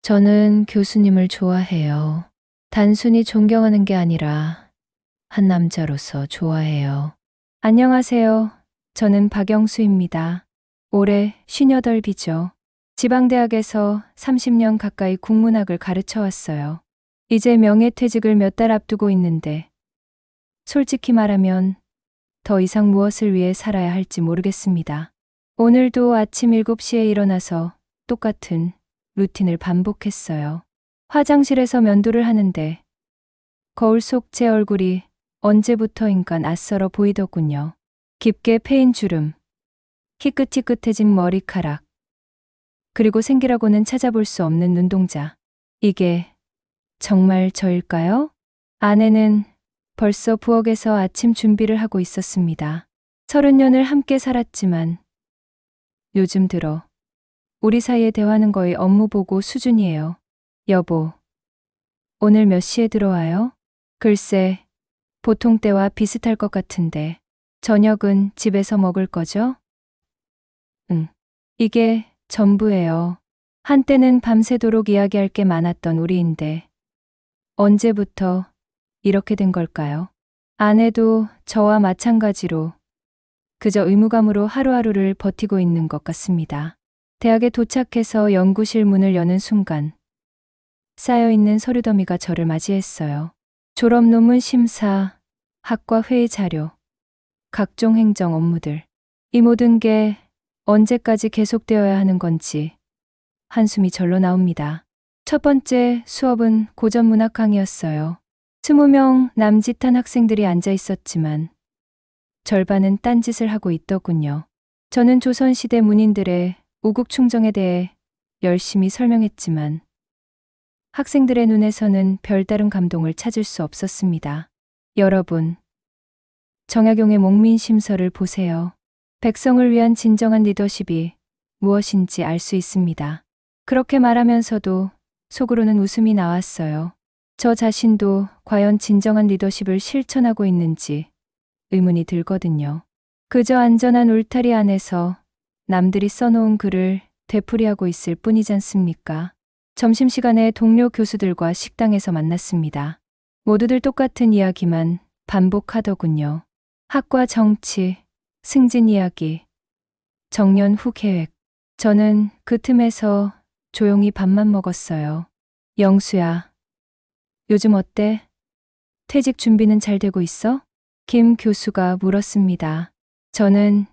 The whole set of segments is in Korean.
저는 교수님을 좋아해요. 단순히 존경하는 게 아니라 한 남자로서 좋아해요. 안녕하세요. 저는 박영수입니다. 올해 58이죠. 지방대학에서 30년 가까이 국문학을 가르쳐 왔어요. 이제 명예퇴직을 몇 달 앞두고 있는데 솔직히 말하면 더 이상 무엇을 위해 살아야 할지 모르겠습니다. 오늘도 아침 7시에 일어나서 똑같은 루틴을 반복했어요. 화장실에서 면도를 하는데 거울 속 제 얼굴이 언제부터인가 낯설어 보이더군요. 깊게 패인 주름, 희끗희끗해진 머리카락, 그리고 생기라고는 찾아볼 수 없는 눈동자. 이게 정말 저일까요? 아내는 벌써 부엌에서 아침 준비를 하고 있었습니다. 30년을 함께 살았지만 요즘 들어 우리 사이의 대화는 거의 업무 보고 수준이에요. 여보, 오늘 몇 시에 들어와요? 글쎄, 보통 때와 비슷할 것 같은데 저녁은 집에서 먹을 거죠? 응. 이게 전부예요. 한때는 밤새도록 이야기할 게 많았던 우리인데 언제부터 이렇게 된 걸까요? 아내도 저와 마찬가지로 그저 의무감으로 하루하루를 버티고 있는 것 같습니다. 대학에 도착해서 연구실 문을 여는 순간 쌓여있는 서류 더미가 저를 맞이했어요. 졸업 논문 심사, 학과 회의 자료, 각종 행정 업무들. 이 모든 게 언제까지 계속되어야 하는 건지 한숨이 절로 나옵니다. 첫 번째 수업은 고전 문학 강의였어요. 20명 남짓한 학생들이 앉아 있었지만 절반은 딴짓을 하고 있더군요. 저는 조선시대 문인들의 우국충정에 대해 열심히 설명했지만 학생들의 눈에서는 별다른 감동을 찾을 수 없었습니다. 여러분, 정약용의 목민심서를 보세요. 백성을 위한 진정한 리더십이 무엇인지 알 수 있습니다. 그렇게 말하면서도 속으로는 웃음이 나왔어요. 저 자신도 과연 진정한 리더십을 실천하고 있는지 의문이 들거든요. 그저 안전한 울타리 안에서 남들이 써놓은 글을 되풀이하고 있을 뿐이지 않습니까? 점심시간에 동료 교수들과 식당에서 만났습니다. 모두들 똑같은 이야기만 반복하더군요. 학과 정치, 승진 이야기, 정년 후 계획. 저는 그 틈에서 조용히 밥만 먹었어요. 영수야, 요즘 어때? 퇴직 준비는 잘 되고 있어? 김 교수가 물었습니다. 저는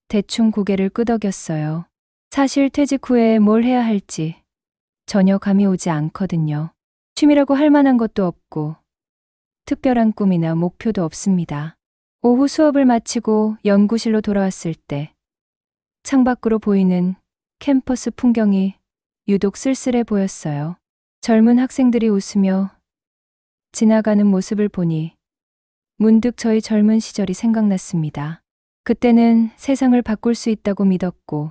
대충 고개를 끄덕였어요. 사실 퇴직 후에 뭘 해야 할지 전혀 감이 오지 않거든요. 취미라고 할 만한 것도 없고 특별한 꿈이나 목표도 없습니다. 오후 수업을 마치고 연구실로 돌아왔을 때 창밖으로 보이는 캠퍼스 풍경이 유독 쓸쓸해 보였어요. 젊은 학생들이 웃으며 지나가는 모습을 보니 문득 저희 젊은 시절이 생각났습니다. 그때는 세상을 바꿀 수 있다고 믿었고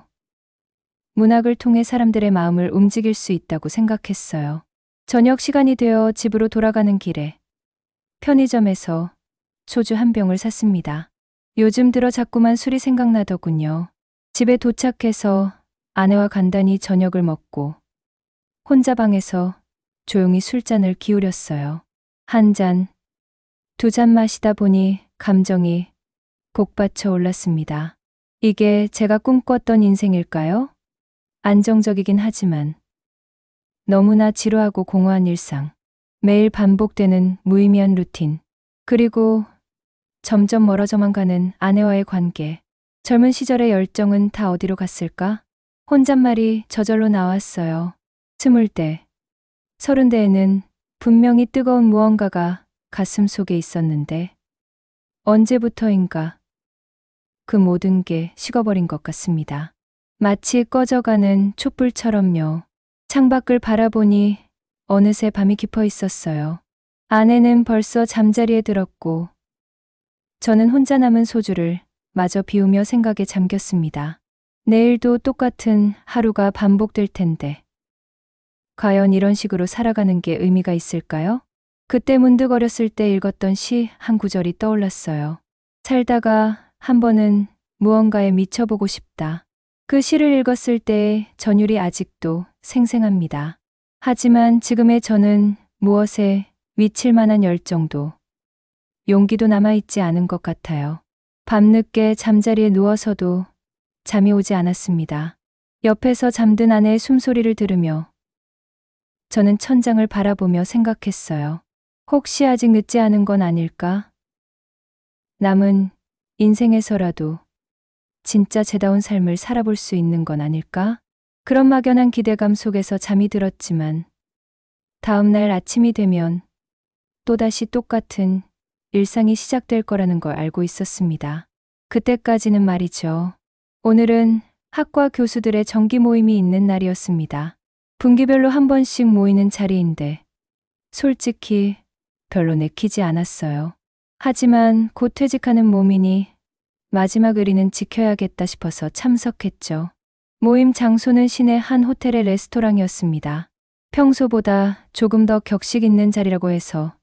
문학을 통해 사람들의 마음을 움직일 수 있다고 생각했어요. 저녁 시간이 되어 집으로 돌아가는 길에 편의점에서 소주 한 병을 샀습니다. 요즘 들어 자꾸만 술이 생각나더군요. 집에 도착해서 아내와 간단히 저녁을 먹고 혼자 방에서 조용히 술잔을 기울였어요. 한 잔, 두 잔 마시다 보니 감정이 복받쳐 올랐습니다. 이게 제가 꿈꿨던 인생일까요? 안정적이긴 하지만 너무나 지루하고 공허한 일상, 매일 반복되는 무의미한 루틴, 그리고 점점 멀어져만 가는 아내와의 관계. 젊은 시절의 열정은 다 어디로 갔을까? 혼잣말이 저절로 나왔어요. 20대, 30대에는 분명히 뜨거운 무언가가 가슴 속에 있었는데 언제부터인가 그 모든 게 식어버린 것 같습니다. 마치 꺼져가는 촛불처럼요. 창밖을 바라보니 어느새 밤이 깊어 있었어요. 아내는 벌써 잠자리에 들었고 저는 혼자 남은 소주를 마저 비우며 생각에 잠겼습니다. 내일도 똑같은 하루가 반복될 텐데 과연 이런 식으로 살아가는 게 의미가 있을까요? 그때 문득 어렸을 때 읽었던 시 한 구절이 떠올랐어요. 살다가 한 번은 무언가에 미쳐보고 싶다. 그 시를 읽었을 때의 전율이 아직도 생생합니다. 하지만 지금의 저는 무엇에 미칠 만한 열정도, 용기도 남아있지 않은 것 같아요. 밤늦게 잠자리에 누워서도 잠이 오지 않았습니다. 옆에서 잠든 아내의 숨소리를 들으며 저는 천장을 바라보며 생각했어요. 혹시 아직 늦지 않은 건 아닐까? 남은 인생에서라도 진짜 제다운 삶을 살아볼 수 있는 건 아닐까? 그런 막연한 기대감 속에서 잠이 들었지만 다음 날 아침이 되면 또다시 똑같은 일상이 시작될 거라는 걸 알고 있었습니다. 그때까지는 말이죠. 오늘은 학과 교수들의 정기 모임이 있는 날이었습니다. 분기별로 한 번씩 모이는 자리인데 솔직히 별로 내키지 않았어요. 하지만 곧 퇴직하는 몸이니 마지막 의리는 지켜야겠다 싶어서 참석했죠. 모임 장소는 시내 한 호텔의 레스토랑이었습니다. 평소보다 조금 더 격식 있는 자리라고 해서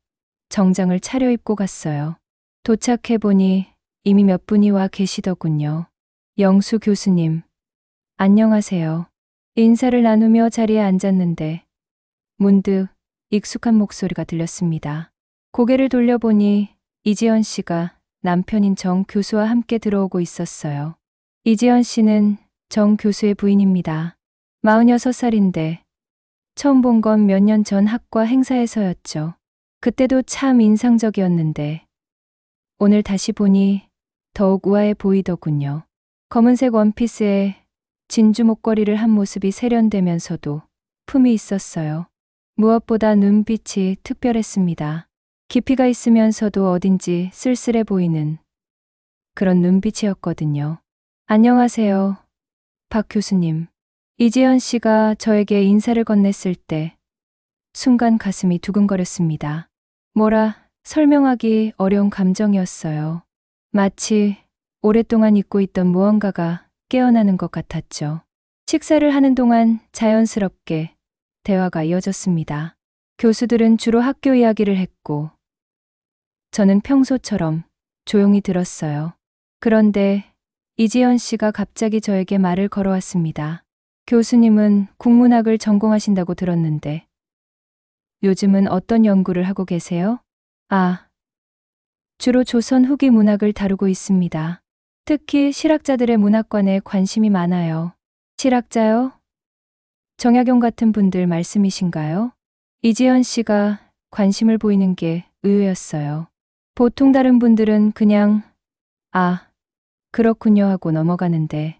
정장을 차려입고 갔어요. 도착해보니 이미 몇 분이 와 계시더군요. 영수 교수님, 안녕하세요. 인사를 나누며 자리에 앉았는데 문득 익숙한 목소리가 들렸습니다. 고개를 돌려보니 이지연 씨가 남편인 정 교수와 함께 들어오고 있었어요. 이지연 씨는 정 교수의 부인입니다. 46살인데 처음 본 건 몇 년 전 학과 행사에서였죠. 그때도 참 인상적이었는데 오늘 다시 보니 더욱 우아해 보이더군요. 검은색 원피스에 진주 목걸이를 한 모습이 세련되면서도 품이 있었어요. 무엇보다 눈빛이 특별했습니다. 깊이가 있으면서도 어딘지 쓸쓸해 보이는 그런 눈빛이었거든요. 안녕하세요, 박 교수님. 이지연 씨가 저에게 인사를 건넸을 때 순간 가슴이 두근거렸습니다. 뭐라 설명하기 어려운 감정이었어요. 마치 오랫동안 잊고 있던 무언가가 깨어나는 것 같았죠. 식사를 하는 동안 자연스럽게 대화가 이어졌습니다. 교수들은 주로 학교 이야기를 했고 저는 평소처럼 조용히 들었어요. 그런데 이지연 씨가 갑자기 저에게 말을 걸어왔습니다. 교수님은 국문학을 전공하신다고 들었는데 요즘은 어떤 연구를 하고 계세요? 주로 조선 후기 문학을 다루고 있습니다. 특히 실학자들의 문학관에 관심이 많아요. 실학자요? 정약용 같은 분들 말씀이신가요? 이지연 씨가 관심을 보이는 게 의외였어요. 보통 다른 분들은 그냥 그렇군요 하고 넘어가는데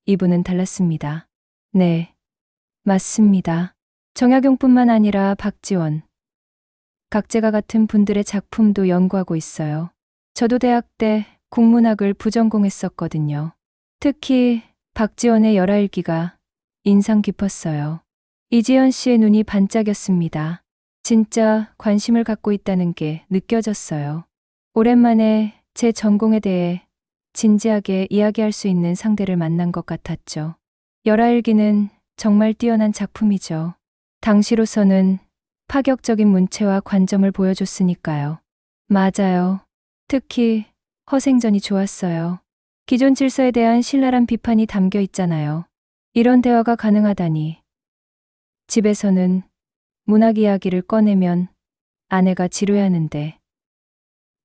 이분은 달랐습니다. 네, 맞습니다. 정약용뿐만 아니라 박지원, 각재가 같은 분들의 작품도 연구하고 있어요. 저도 대학 때 국문학을 부전공했었거든요. 특히 박지원의 열하일기가 인상 깊었어요. 이지연 씨의 눈이 반짝였습니다. 진짜 관심을 갖고 있다는 게 느껴졌어요. 오랜만에 제 전공에 대해 진지하게 이야기할 수 있는 상대를 만난 것 같았죠. 열하일기는 정말 뛰어난 작품이죠. 당시로서는 파격적인 문체와 관점을 보여줬으니까요. 맞아요. 특히 허생전이 좋았어요. 기존 질서에 대한 신랄한 비판이 담겨 있잖아요. 이런 대화가 가능하다니. 집에서는 문학 이야기를 꺼내면 아내가 지루해하는데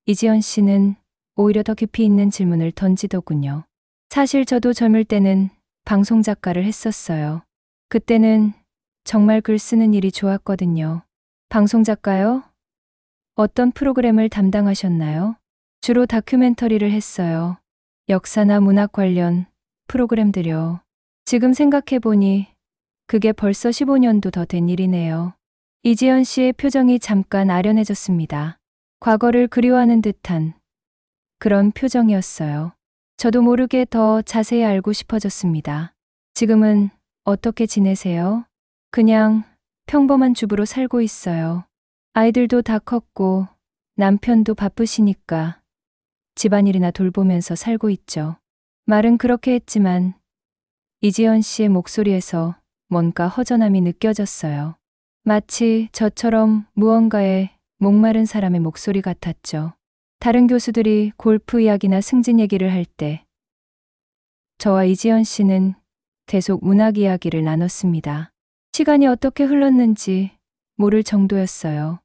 이지연 씨는 오히려 더 깊이 있는 질문을 던지더군요. 사실 저도 젊을 때는 방송 작가를 했었어요. 그때는 정말 글 쓰는 일이 좋았거든요. 방송 작가요? 어떤 프로그램을 담당하셨나요? 주로 다큐멘터리를 했어요. 역사나 문학 관련 프로그램들요. 지금 생각해보니 그게 벌써 15년도 더 된 일이네요. 이지연 씨의 표정이 잠깐 아련해졌습니다. 과거를 그리워하는 듯한 그런 표정이었어요. 저도 모르게 더 자세히 알고 싶어졌습니다. 지금은 어떻게 지내세요? 그냥 평범한 주부로 살고 있어요. 아이들도 다 컸고 남편도 바쁘시니까 집안일이나 돌보면서 살고 있죠. 말은 그렇게 했지만 이지연 씨의 목소리에서 뭔가 허전함이 느껴졌어요. 마치 저처럼 무언가에 목마른 사람의 목소리 같았죠. 다른 교수들이 골프 이야기나 승진 얘기를 할 때 저와 이지연 씨는 계속 문학 이야기를 나눴습니다. 시간이 어떻게 흘렀는지 모를 정도였어요.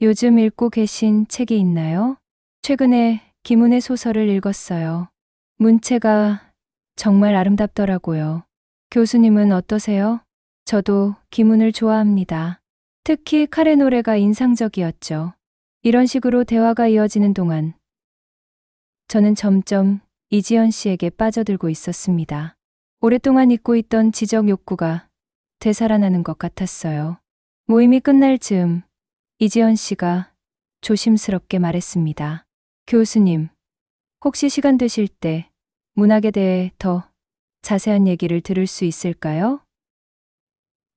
요즘 읽고 계신 책이 있나요? 최근에 김은의 소설을 읽었어요. 문체가 정말 아름답더라고요. 교수님은 어떠세요? 저도 김은을 좋아합니다. 특히 칼의 노래가 인상적이었죠. 이런 식으로 대화가 이어지는 동안 저는 점점 이지연 씨에게 빠져들고 있었습니다. 오랫동안 잊고 있던 지적 욕구가 되살아나는 것 같았어요. 모임이 끝날 즈음 이지연 씨가 조심스럽게 말했습니다. 교수님, 혹시 시간 되실 때 문학에 대해 더 자세한 얘기를 들을 수 있을까요?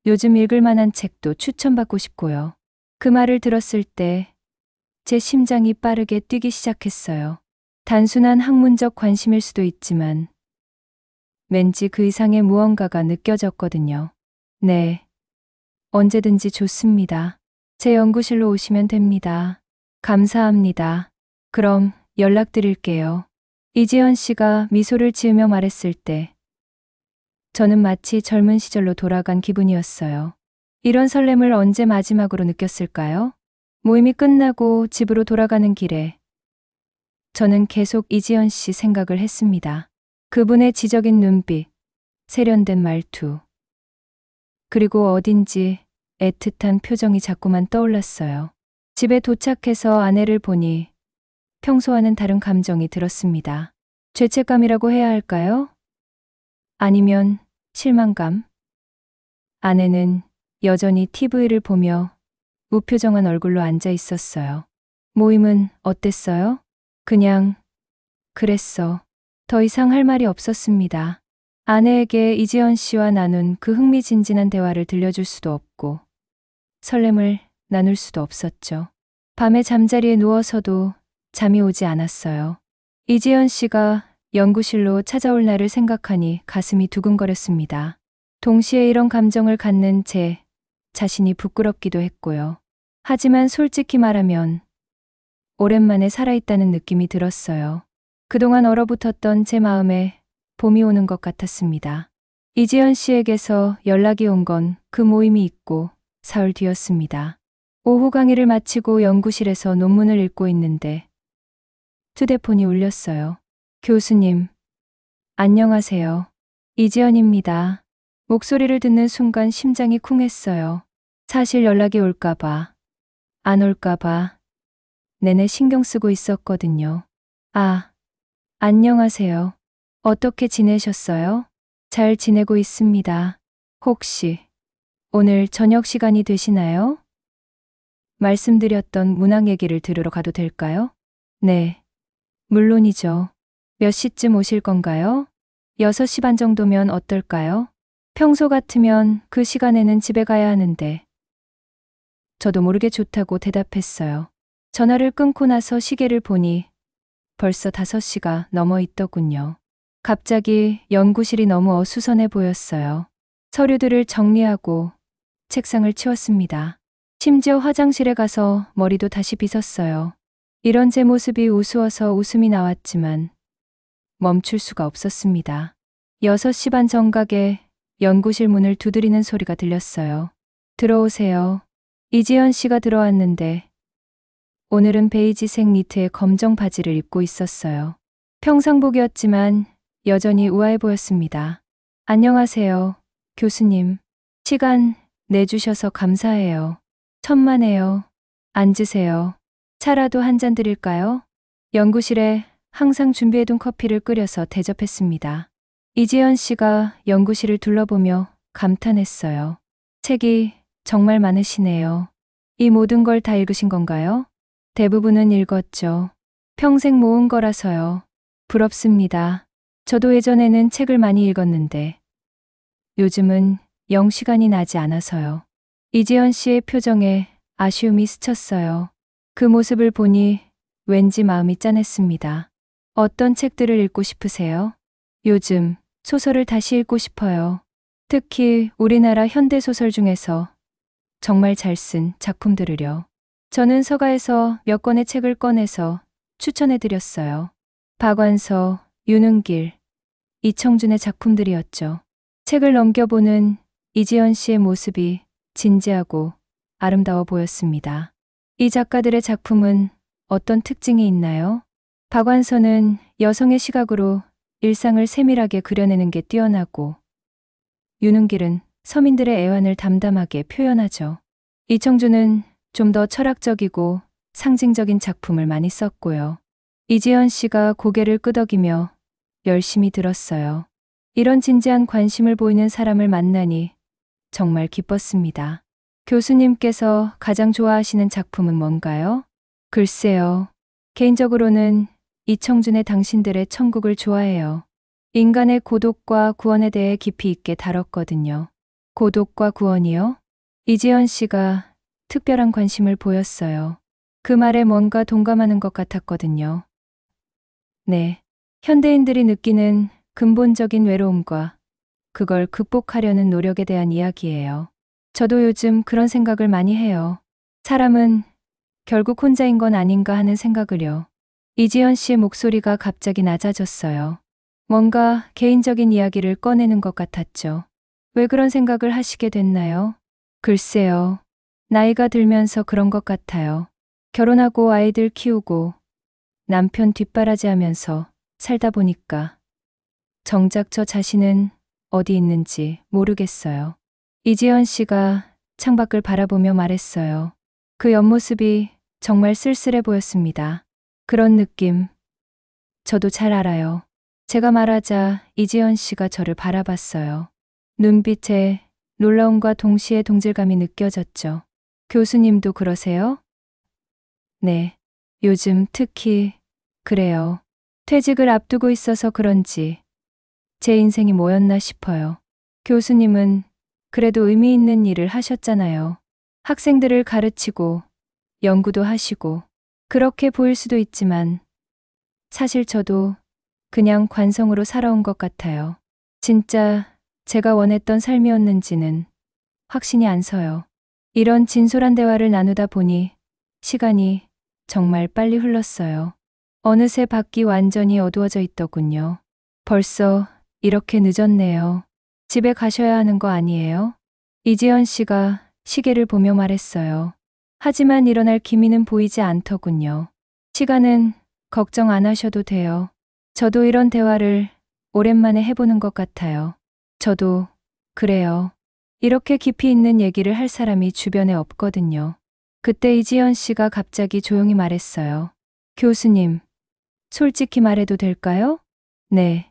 요즘 읽을 만한 책도 추천받고 싶고요. 그 말을 들었을 때 제 심장이 빠르게 뛰기 시작했어요. 단순한 학문적 관심일 수도 있지만 왠지 그 이상의 무언가가 느껴졌거든요. 네, 언제든지 좋습니다. 제 연구실로 오시면 됩니다. 감사합니다. 그럼 연락드릴게요. 이지연 씨가 미소를 지으며 말했을 때 저는 마치 젊은 시절로 돌아간 기분이었어요. 이런 설렘을 언제 마지막으로 느꼈을까요? 모임이 끝나고 집으로 돌아가는 길에 저는 계속 이지연 씨 생각을 했습니다. 그분의 지적인 눈빛, 세련된 말투, 그리고 어딘지 애틋한 표정이 자꾸만 떠올랐어요. 집에 도착해서 아내를 보니 평소와는 다른 감정이 들었습니다. 죄책감이라고 해야 할까요? 아니면 실망감? 아내는 여전히 TV를 보며 무표정한 얼굴로 앉아 있었어요. 모임은 어땠어요? 그냥 그랬어. 더 이상 할 말이 없었습니다. 아내에게 이지연 씨와 나눈 그 흥미진진한 대화를 들려줄 수도 없고 설렘을 나눌 수도 없었죠. 밤에 잠자리에 누워서도 잠이 오지 않았어요. 이지연 씨가 연구실로 찾아올 날을 생각하니 가슴이 두근거렸습니다. 동시에 이런 감정을 갖는 제 자신이 부끄럽기도 했고요. 하지만 솔직히 말하면 오랜만에 살아있다는 느낌이 들었어요. 그동안 얼어붙었던 제 마음에 봄이 오는 것 같았습니다. 이지연 씨에게서 연락이 온 건 그 모임이 있고 사흘 뒤였습니다. 오후 강의를 마치고 연구실에서 논문을 읽고 있는데 휴대폰이 울렸어요. 교수님, 안녕하세요. 이지연입니다. 목소리를 듣는 순간 심장이 쿵했어요. 사실 연락이 올까봐, 안 올까봐 내내 신경 쓰고 있었거든요. 아, 안녕하세요. 어떻게 지내셨어요? 잘 지내고 있습니다. 혹시 오늘 저녁 시간이 되시나요? 말씀드렸던 문학 얘기를 들으러 가도 될까요? 네, 물론이죠. 몇 시쯤 오실 건가요? 6시 반 정도면 어떨까요? 평소 같으면 그 시간에는 집에 가야 하는데 저도 모르게 좋다고 대답했어요. 전화를 끊고 나서 시계를 보니 벌써 5시가 넘어 있더군요. 갑자기 연구실이 너무 어수선해 보였어요. 서류들을 정리하고 책상을 치웠습니다. 심지어 화장실에 가서 머리도 다시 빗었어요. 이런 제 모습이 우스워서 웃음이 나왔지만 멈출 수가 없었습니다. 6시 반 정각에 연구실 문을 두드리는 소리가 들렸어요. 들어오세요. 이지연 씨가 들어왔는데 오늘은 베이지색 니트에 검정 바지를 입고 있었어요. 평상복이었지만 여전히 우아해 보였습니다. 안녕하세요, 교수님. 시간 내주셔서 감사해요. 천만에요. 앉으세요. 차라도 한 잔 드릴까요? 연구실에 항상 준비해둔 커피를 끓여서 대접했습니다. 이지연 씨가 연구실을 둘러보며 감탄했어요. 책이 정말 많으시네요. 이 모든 걸 다 읽으신 건가요? 대부분은 읽었죠. 평생 모은 거라서요. 부럽습니다. 저도 예전에는 책을 많이 읽었는데 요즘은 영 시간이 나지 않아서요. 이지연 씨의 표정에 아쉬움이 스쳤어요. 그 모습을 보니 왠지 마음이 짠했습니다. 어떤 책들을 읽고 싶으세요? 요즘 소설을 다시 읽고 싶어요. 특히 우리나라 현대소설 중에서 정말 잘 쓴 작품들을요. 저는 서가에서 몇 권의 책을 꺼내서 추천해드렸어요. 박완서, 윤은길, 이청준의 작품들이었죠. 책을 넘겨보는 이지연 씨의 모습이 진지하고 아름다워 보였습니다. 이 작가들의 작품은 어떤 특징이 있나요? 박완서는 여성의 시각으로 일상을 세밀하게 그려내는 게 뛰어나고, 윤은길은 서민들의 애환을 담담하게 표현하죠. 이청준은 좀 더 철학적이고 상징적인 작품을 많이 썼고요. 이지연 씨가 고개를 끄덕이며 열심히 들었어요. 이런 진지한 관심을 보이는 사람을 만나니 정말 기뻤습니다. 교수님께서 가장 좋아하시는 작품은 뭔가요? 글쎄요. 개인적으로는 이청준의 당신들의 천국을 좋아해요. 인간의 고독과 구원에 대해 깊이 있게 다뤘거든요. 고독과 구원이요? 이지연 씨가 특별한 관심을 보였어요. 그 말에 뭔가 동감하는 것 같았거든요. 네. 현대인들이 느끼는 근본적인 외로움과 그걸 극복하려는 노력에 대한 이야기예요. 저도 요즘 그런 생각을 많이 해요. 사람은 결국 혼자인 건 아닌가 하는 생각을요. 이지연 씨의 목소리가 갑자기 낮아졌어요. 뭔가 개인적인 이야기를 꺼내는 것 같았죠. 왜 그런 생각을 하시게 됐나요? 글쎄요. 나이가 들면서 그런 것 같아요. 결혼하고 아이들 키우고 남편 뒷바라지하면서 살다 보니까 정작 저 자신은 어디 있는지 모르겠어요. 이지연 씨가 창밖을 바라보며 말했어요. 그 옆모습이 정말 쓸쓸해 보였습니다. 그런 느낌 저도 잘 알아요. 제가 말하자 이지연 씨가 저를 바라봤어요. 눈빛에 놀라움과 동시에 동질감이 느껴졌죠. 교수님도 그러세요? 네. 요즘 특히 그래요. 퇴직을 앞두고 있어서 그런지 제 인생이 뭐였나 싶어요. 교수님은 그래도 의미 있는 일을 하셨잖아요. 학생들을 가르치고 연구도 하시고. 그렇게 보일 수도 있지만 사실 저도 그냥 관성으로 살아온 것 같아요. 진짜 제가 원했던 삶이었는지는 확신이 안 서요. 이런 진솔한 대화를 나누다 보니 시간이 정말 빨리 흘렀어요. 어느새 밖이 완전히 어두워져 있더군요. 벌써 이렇게 늦었네요. 집에 가셔야 하는 거 아니에요? 이지연 씨가 시계를 보며 말했어요. 하지만 일어날 기미는 보이지 않더군요. 시간은 걱정 안 하셔도 돼요. 저도 이런 대화를 오랜만에 해보는 것 같아요. 저도 그래요. 이렇게 깊이 있는 얘기를 할 사람이 주변에 없거든요. 그때 이지연 씨가 갑자기 조용히 말했어요. 교수님, 솔직히 말해도 될까요? 네,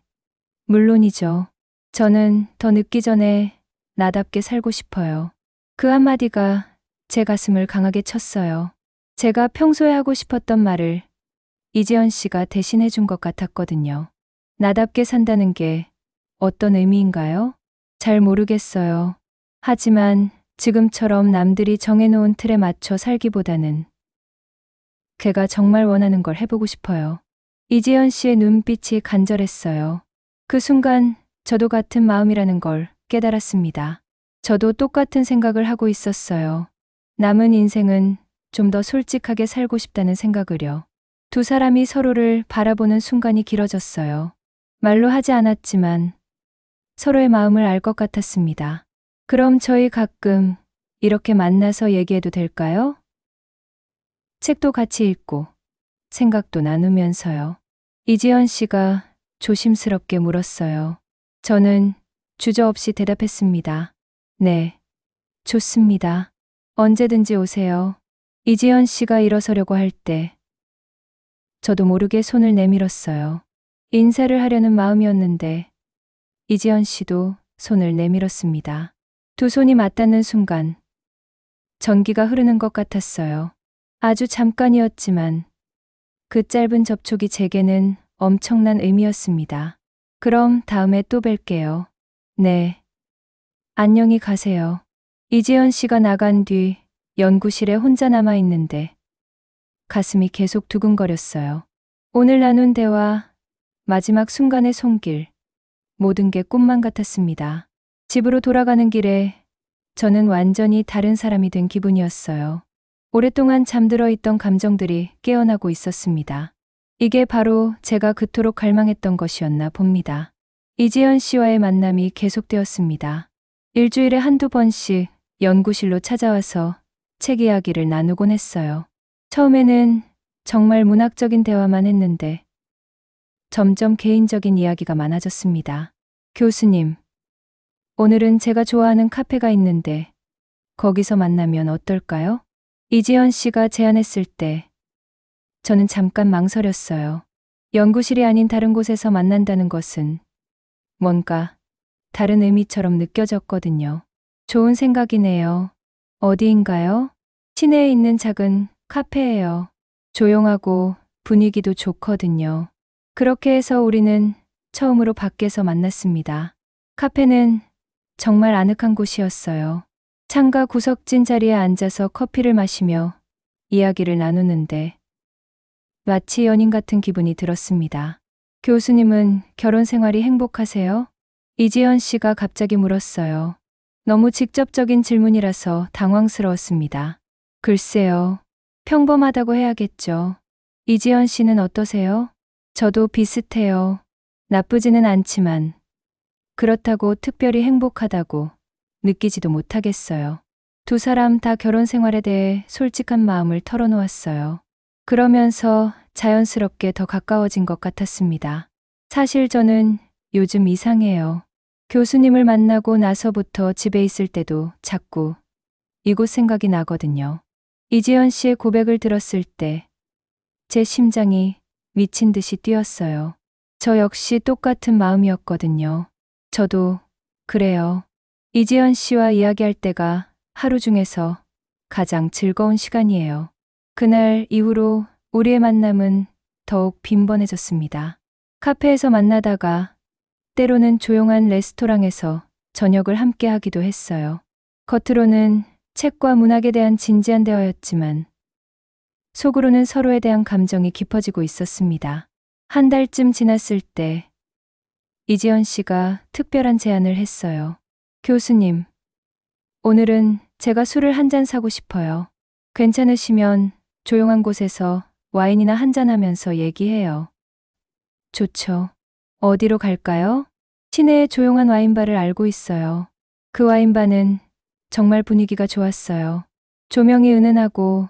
물론이죠. 저는 더 늦기 전에 나답게 살고 싶어요. 그 한마디가 제 가슴을 강하게 쳤어요. 제가 평소에 하고 싶었던 말을 이지연 씨가 대신해 준 것 같았거든요. 나답게 산다는 게 어떤 의미인가요? 잘 모르겠어요. 하지만 지금처럼 남들이 정해놓은 틀에 맞춰 살기보다는 걔가 정말 원하는 걸 해보고 싶어요. 이지연 씨의 눈빛이 간절했어요. 그 순간 저도 같은 마음이라는 걸 깨달았습니다. 저도 똑같은 생각을 하고 있었어요. 남은 인생은 좀 더 솔직하게 살고 싶다는 생각을요. 두 사람이 서로를 바라보는 순간이 길어졌어요. 말로 하지 않았지만 서로의 마음을 알 것 같았습니다. 그럼 저희 가끔 이렇게 만나서 얘기해도 될까요? 책도 같이 읽고 생각도 나누면서요. 이지연 씨가 조심스럽게 물었어요. 저는 주저없이 대답했습니다. 네, 좋습니다. 언제든지 오세요. 이지연 씨가 일어서려고 할 때 저도 모르게 손을 내밀었어요. 인사를 하려는 마음이었는데 이지연 씨도 손을 내밀었습니다. 두 손이 맞닿는 순간 전기가 흐르는 것 같았어요. 아주 잠깐이었지만 그 짧은 접촉이 제게는 엄청난 의미였습니다. 그럼 다음에 또 뵐게요. 네. 안녕히 가세요. 이지연 씨가 나간 뒤 연구실에 혼자 남아 있는데 가슴이 계속 두근거렸어요. 오늘 나눈 대화, 마지막 순간의 손길, 모든 게 꿈만 같았습니다. 집으로 돌아가는 길에 저는 완전히 다른 사람이 된 기분이었어요. 오랫동안 잠들어 있던 감정들이 깨어나고 있었습니다. 이게 바로 제가 그토록 갈망했던 것이었나 봅니다. 이지연 씨와의 만남이 계속되었습니다. 일주일에 한두 번씩 연구실로 찾아와서 책 이야기를 나누곤 했어요. 처음에는 정말 문학적인 대화만 했는데 점점 개인적인 이야기가 많아졌습니다. 교수님, 오늘은 제가 좋아하는 카페가 있는데 거기서 만나면 어떨까요? 이지연 씨가 제안했을 때 저는 잠깐 망설였어요. 연구실이 아닌 다른 곳에서 만난다는 것은 뭔가 다른 의미처럼 느껴졌거든요. 좋은 생각이네요. 어디인가요? 시내에 있는 작은 카페예요. 조용하고 분위기도 좋거든요. 그렇게 해서 우리는 처음으로 밖에서 만났습니다. 카페는 정말 아늑한 곳이었어요. 창가 구석진 자리에 앉아서 커피를 마시며 이야기를 나누는데 마치 연인 같은 기분이 들었습니다. 교수님은 결혼 생활이 행복하세요? 이지연 씨가 갑자기 물었어요. 너무 직접적인 질문이라서 당황스러웠습니다. 글쎄요. 평범하다고 해야겠죠. 이지연 씨는 어떠세요? 저도 비슷해요. 나쁘지는 않지만 그렇다고 특별히 행복하다고 느끼지도 못하겠어요. 두 사람 다 결혼 생활에 대해 솔직한 마음을 털어놓았어요. 그러면서 자연스럽게 더 가까워진 것 같았습니다. 사실 저는 요즘 이상해요. 교수님을 만나고 나서부터 집에 있을 때도 자꾸 이곳 생각이 나거든요. 이지연 씨의 고백을 들었을 때 제 심장이 미친 듯이 뛰었어요. 저 역시 똑같은 마음이었거든요. 저도 그래요. 이지연 씨와 이야기할 때가 하루 중에서 가장 즐거운 시간이에요. 그날 이후로 우리의 만남은 더욱 빈번해졌습니다. 카페에서 만나다가 때로는 조용한 레스토랑에서 저녁을 함께 하기도 했어요. 겉으로는 책과 문학에 대한 진지한 대화였지만 속으로는 서로에 대한 감정이 깊어지고 있었습니다. 한 달쯤 지났을 때 이지연 씨가 특별한 제안을 했어요. 교수님, 오늘은 제가 술을 한 잔 사고 싶어요. 괜찮으시면 조용한 곳에서 와인이나 한잔 하면서 얘기해요. 좋죠. 어디로 갈까요? 시내의 조용한 와인바를 알고 있어요. 그 와인바는 정말 분위기가 좋았어요. 조명이 은은하고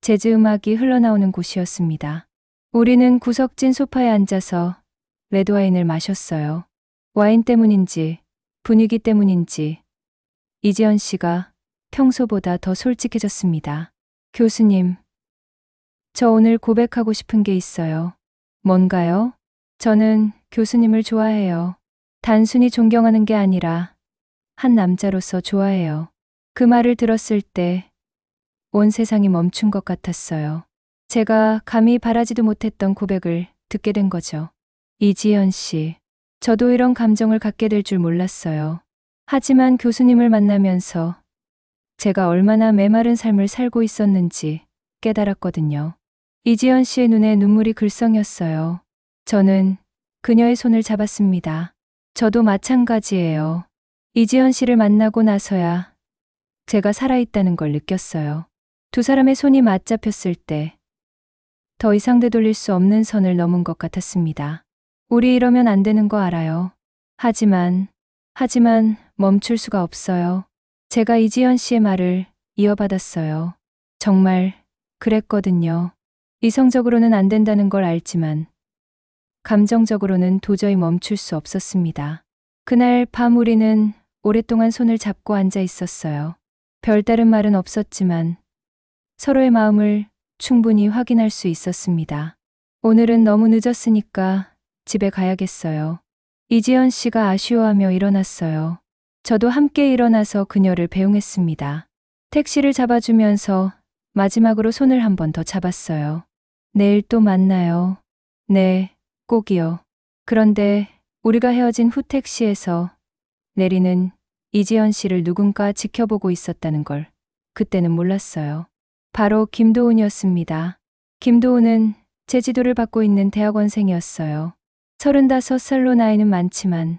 재즈 음악이 흘러나오는 곳이었습니다. 우리는 구석진 소파에 앉아서 레드와인을 마셨어요. 와인 때문인지 분위기 때문인지 이지연 씨가 평소보다 더 솔직해졌습니다. 교수님, 저 오늘 고백하고 싶은 게 있어요. 뭔가요? 저는 교수님을 좋아해요. 단순히 존경하는 게 아니라 한 남자로서 좋아해요. 그 말을 들었을 때 온 세상이 멈춘 것 같았어요. 제가 감히 바라지도 못했던 고백을 듣게 된 거죠. 이지연 씨, 저도 이런 감정을 갖게 될 줄 몰랐어요. 하지만 교수님을 만나면서 제가 얼마나 메마른 삶을 살고 있었는지 깨달았거든요. 이지연 씨의 눈에 눈물이 글썽였어요. 저는 그녀의 손을 잡았습니다. 저도 마찬가지예요. 이지연 씨를 만나고 나서야 제가 살아있다는 걸 느꼈어요. 두 사람의 손이 맞잡혔을 때 더 이상 되돌릴 수 없는 선을 넘은 것 같았습니다. 우리 이러면 안 되는 거 알아요. 하지만 멈출 수가 없어요. 제가 이지연 씨의 말을 이어받았어요. 정말 그랬거든요. 이성적으로는 안 된다는 걸 알지만 감정적으로는 도저히 멈출 수 없었습니다. 그날 밤 우리는 오랫동안 손을 잡고 앉아 있었어요. 별다른 말은 없었지만 서로의 마음을 충분히 확인할 수 있었습니다. 오늘은 너무 늦었으니까 집에 가야겠어요. 이지연 씨가 아쉬워하며 일어났어요. 저도 함께 일어나서 그녀를 배웅했습니다. 택시를 잡아주면서 마지막으로 손을 한 번 더 잡았어요. 내일 또 만나요. 네, 꼭이요. 그런데 우리가 헤어진 후 택시에서 내리는 이지연 씨를 누군가 지켜보고 있었다는 걸 그때는 몰랐어요. 바로 김도훈이었습니다. 김도훈은 제 지도를 받고 있는 대학원생이었어요. 35살로 나이는 많지만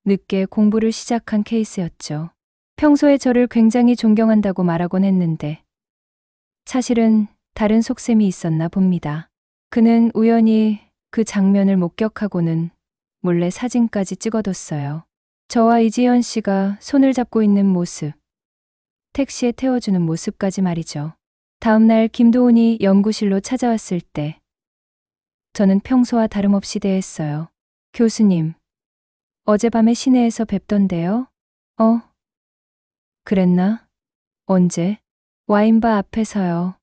늦게 공부를 시작한 케이스였죠. 평소에 저를 굉장히 존경한다고 말하곤 했는데 사실은 다른 속셈이 있었나 봅니다. 그는 우연히 그 장면을 목격하고는 몰래 사진까지 찍어뒀어요. 저와 이지연 씨가 손을 잡고 있는 모습, 택시에 태워주는 모습까지 말이죠. 다음 날 김도훈이 연구실로 찾아왔을 때 저는 평소와 다름없이 대했어요. 교수님, 어젯밤에 시내에서 뵙던데요? 그랬나? 언제? 와인바 앞에서요.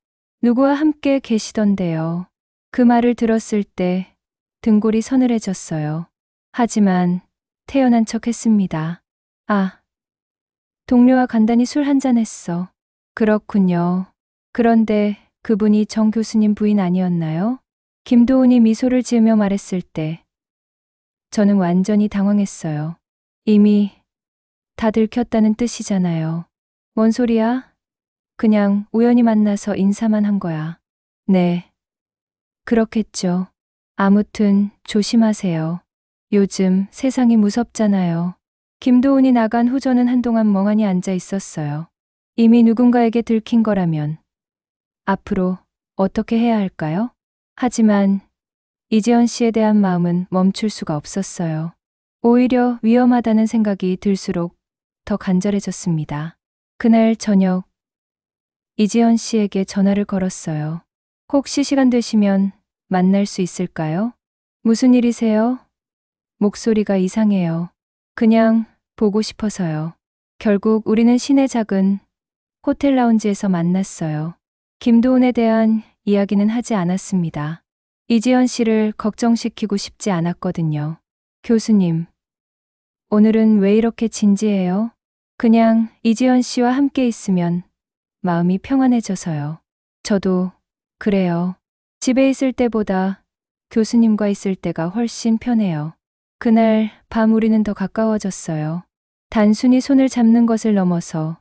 누구와 함께 계시던데요. 그 말을 들었을 때 등골이 서늘해졌어요. 하지만 태연한 척 했습니다. 아, 동료와 간단히 술 한잔 했어. 그렇군요. 그런데 그분이 정 교수님 부인 아니었나요? 김도훈이 미소를 지으며 말했을 때 저는 완전히 당황했어요. 이미 다 들켰다는 뜻이잖아요. 뭔 소리야? 그냥 우연히 만나서 인사만 한 거야. 네, 그렇겠죠. 아무튼 조심하세요. 요즘 세상이 무섭잖아요. 김도훈이 나간 후 저는 한동안 멍하니 앉아 있었어요. 이미 누군가에게 들킨 거라면 앞으로 어떻게 해야 할까요? 하지만 이재현 씨에 대한 마음은 멈출 수가 없었어요. 오히려 위험하다는 생각이 들수록 더 간절해졌습니다. 그날 저녁 이지연 씨에게 전화를 걸었어요. 혹시 시간 되시면 만날 수 있을까요? 무슨 일이세요? 목소리가 이상해요. 그냥 보고 싶어서요. 결국 우리는 시내 작은 호텔 라운지에서 만났어요. 김도훈에 대한 이야기는 하지 않았습니다. 이지연 씨를 걱정시키고 싶지 않았거든요. 교수님, 오늘은 왜 이렇게 진지해요? 그냥 이지연 씨와 함께 있으면 마음이 평안해져서요. 저도 그래요. 집에 있을 때보다 교수님과 있을 때가 훨씬 편해요. 그날 밤 우리는 더 가까워졌어요. 단순히 손을 잡는 것을 넘어서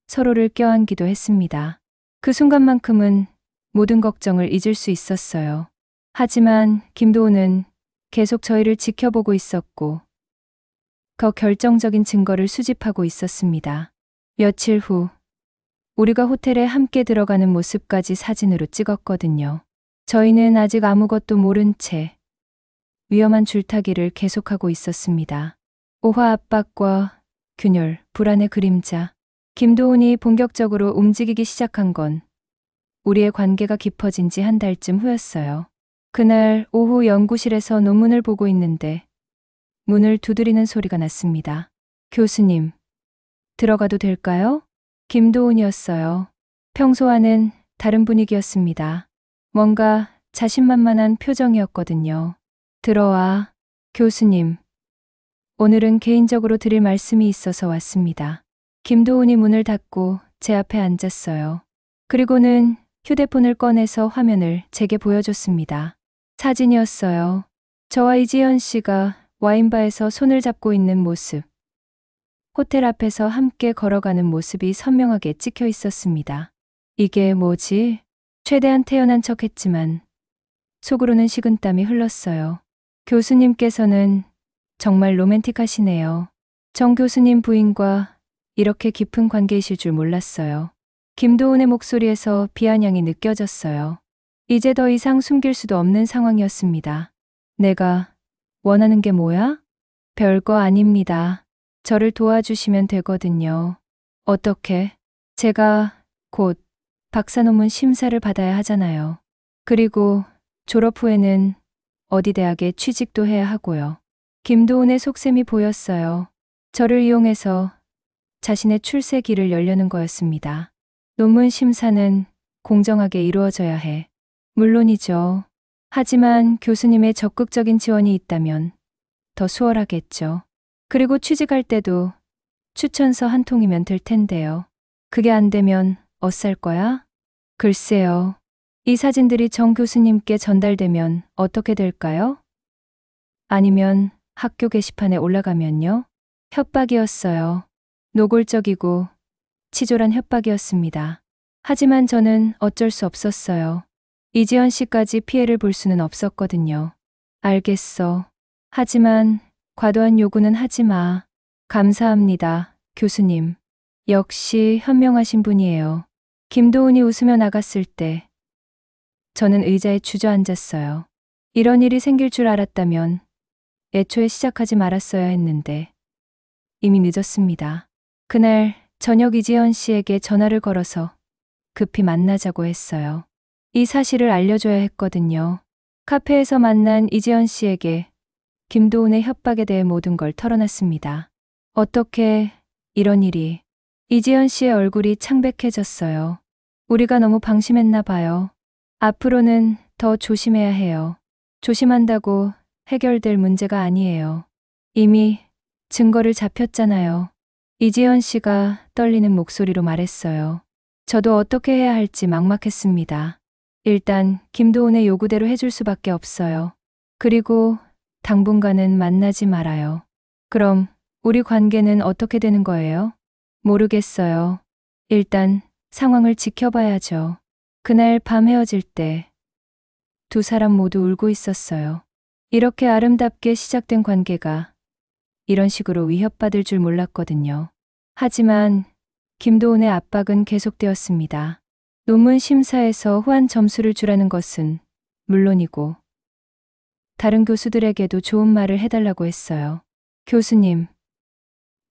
서로를 껴안기도 했습니다. 그 순간만큼은 모든 걱정을 잊을 수 있었어요. 하지만 김도훈은 계속 저희를 지켜보고 있었고 더 결정적인 증거를 수집하고 있었습니다. 며칠 후 우리가 호텔에 함께 들어가는 모습까지 사진으로 찍었거든요. 저희는 아직 아무것도 모른 채 위험한 줄타기를 계속하고 있었습니다. 오화 압박과 균열, 불안의 그림자. 김도훈이 본격적으로 움직이기 시작한 건 우리의 관계가 깊어진 지 한 달쯤 후였어요. 그날 오후 연구실에서 논문을 보고 있는데 문을 두드리는 소리가 났습니다. 교수님, 들어가도 될까요? 김도훈이었어요. 평소와는 다른 분위기였습니다. 뭔가 자신만만한 표정이었거든요. 들어와, 교수님. 오늘은 개인적으로 드릴 말씀이 있어서 왔습니다. 김도훈이 문을 닫고 제 앞에 앉았어요. 그리고는 휴대폰을 꺼내서 화면을 제게 보여줬습니다. 사진이었어요. 저와 이지연 씨가 와인바에서 손을 잡고 있는 모습. 호텔 앞에서 함께 걸어가는 모습이 선명하게 찍혀 있었습니다. 이게 뭐지? 최대한 태연한 척 했지만 속으로는 식은땀이 흘렀어요. 교수님께서는 정말 로맨틱하시네요. 정 교수님 부인과 이렇게 깊은 관계이실 줄 몰랐어요. 김도훈의 목소리에서 비아냥이 느껴졌어요. 이제 더 이상 숨길 수도 없는 상황이었습니다. 내가 원하는 게 뭐야? 별거 아닙니다. 저를 도와주시면 되거든요. 어떻게? 제가 곧 박사 논문 심사를 받아야 하잖아요. 그리고 졸업 후에는 어디 대학에 취직도 해야 하고요. 김도훈의 속셈이 보였어요. 저를 이용해서 자신의 출세길을 열려는 거였습니다. 논문 심사는 공정하게 이루어져야 해. 물론이죠. 하지만 교수님의 적극적인 지원이 있다면 더 수월하겠죠. 그리고 취직할 때도 추천서 한 통이면 될 텐데요. 그게 안 되면 어쌀 거야? 글쎄요. 이 사진들이 정 교수님께 전달되면 어떻게 될까요? 아니면 학교 게시판에 올라가면요? 협박이었어요. 노골적이고 치졸한 협박이었습니다. 하지만 저는 어쩔 수 없었어요. 이지연 씨까지 피해를 볼 수는 없었거든요. 알겠어. 하지만 과도한 요구는 하지 마. 감사합니다, 교수님. 역시 현명하신 분이에요. 김도훈이 웃으며 나갔을 때 저는 의자에 주저앉았어요. 이런 일이 생길 줄 알았다면 애초에 시작하지 말았어야 했는데 이미 늦었습니다. 그날 저녁 이지연 씨에게 전화를 걸어서 급히 만나자고 했어요. 이 사실을 알려줘야 했거든요. 카페에서 만난 이지연 씨에게 김도훈의 협박에 대해 모든 걸 털어놨습니다. 어떻게 이런 일이. 이지연 씨의 얼굴이 창백해졌어요. 우리가 너무 방심했나 봐요. 앞으로는 더 조심해야 해요. 조심한다고 해결될 문제가 아니에요. 이미 증거를 잡혔잖아요. 이지연 씨가 떨리는 목소리로 말했어요. 저도 어떻게 해야 할지 막막했습니다. 일단 김도훈의 요구대로 해줄 수밖에 없어요. 그리고 당분간은 만나지 말아요. 그럼 우리 관계는 어떻게 되는 거예요? 모르겠어요. 일단 상황을 지켜봐야죠. 그날 밤 헤어질 때 두 사람 모두 울고 있었어요. 이렇게 아름답게 시작된 관계가 이런 식으로 위협받을 줄 몰랐거든요. 하지만 김도훈의 압박은 계속되었습니다. 논문 심사에서 후한 점수를 주라는 것은 물론이고 다른 교수들에게도 좋은 말을 해달라고 했어요. 교수님,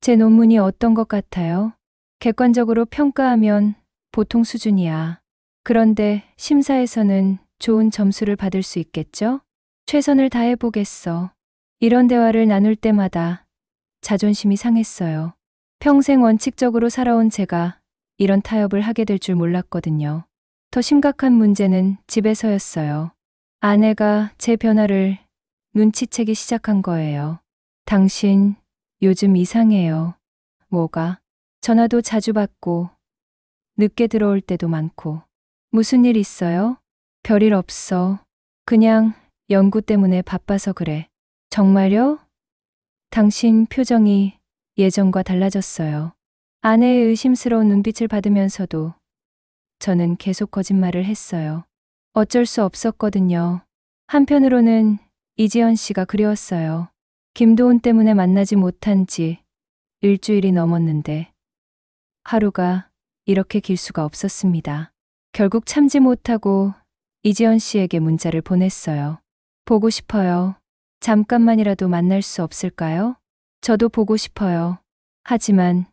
제 논문이 어떤 것 같아요? 객관적으로 평가하면 보통 수준이야. 그런데 심사에서는 좋은 점수를 받을 수 있겠죠? 최선을 다해보겠어. 이런 대화를 나눌 때마다 자존심이 상했어요. 평생 원칙적으로 살아온 제가 이런 타협을 하게 될 줄 몰랐거든요. 더 심각한 문제는 집에서였어요. 아내가 제 변화를 눈치채기 시작한 거예요. 당신 요즘 이상해요. 뭐가? 전화도 자주 받고 늦게 들어올 때도 많고. 무슨 일 있어요? 별일 없어. 그냥 연구 때문에 바빠서 그래. 정말요? 당신 표정이 예전과 달라졌어요. 아내의 의심스러운 눈빛을 받으면서도 저는 계속 거짓말을 했어요. 어쩔 수 없었거든요. 한편으로는 이지연 씨가 그리웠어요. 김도훈 때문에 만나지 못한 지 일주일이 넘었는데 하루가 이렇게 길 수가 없었습니다. 결국 참지 못하고 이지연 씨에게 문자를 보냈어요. 보고 싶어요. 잠깐만이라도 만날 수 없을까요? 저도 보고 싶어요. 하지만